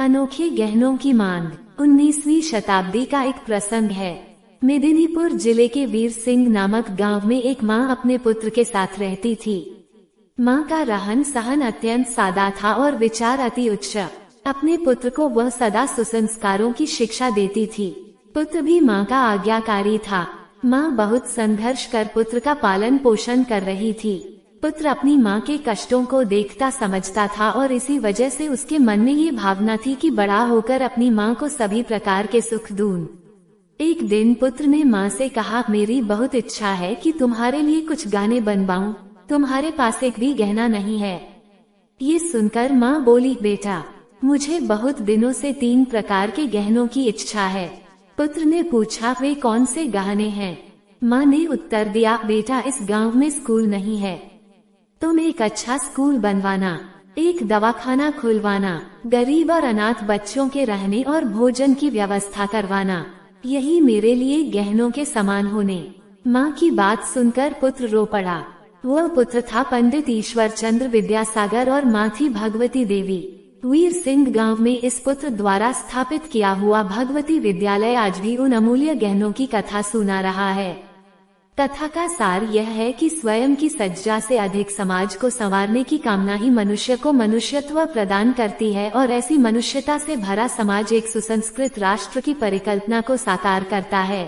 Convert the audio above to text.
अनोखे गहनों की मांग। 19वीं शताब्दी का एक प्रसंग है। मेदिनीपुर जिले के वीर सिंह नामक गांव में एक मां अपने पुत्र के साथ रहती थी। मां का रहन सहन अत्यंत सादा था और विचार अति उच्च। अपने पुत्र को वह सदा सुसंस्कारों की शिक्षा देती थी। पुत्र भी मां का आज्ञाकारी था। मां बहुत संघर्ष कर पुत्र का पालन पोषण कर रही थी। पुत्र अपनी मां के कष्टों को देखता समझता था और इसी वजह से उसके मन में ये भावना थी कि बड़ा होकर अपनी मां को सभी प्रकार के सुख दूं। एक दिन पुत्र ने मां से कहा, मेरी बहुत इच्छा है कि तुम्हारे लिए कुछ गाने बनवाऊं, तुम्हारे पास एक भी गहना नहीं है। ये सुनकर मां बोली, बेटा मुझे बहुत दिनों से 3 प्रकार के गहनों की इच्छा है। पुत्र ने पूछा, वे कौन से गहने हैं? मां ने उत्तर दिया, बेटा इस गांव में स्कूल नहीं है, तुम एक अच्छा स्कूल बनवाना, एक दवाखाना खुलवाना, गरीब और अनाथ बच्चों के रहने और भोजन की व्यवस्था करवाना, यही मेरे लिए गहनों के समान होने। माँ की बात सुनकर पुत्र रो पड़ा। वह पुत्र था पंडित ईश्वर चंद्र विद्यासागर और माँ थी भगवती देवी। वीर सिंह गांव में इस पुत्र द्वारा स्थापित किया हुआ भगवती विद्यालय आज भी उन अमूल्य गहनों की कथा सुना रहा है। कथा का सार यह है कि स्वयं की सज्जा से अधिक समाज को संवारने की कामना ही मनुष्य को मनुष्यत्व प्रदान करती है और ऐसी मनुष्यता से भरा समाज एक सुसंस्कृत राष्ट्र की परिकल्पना को साकार करता है।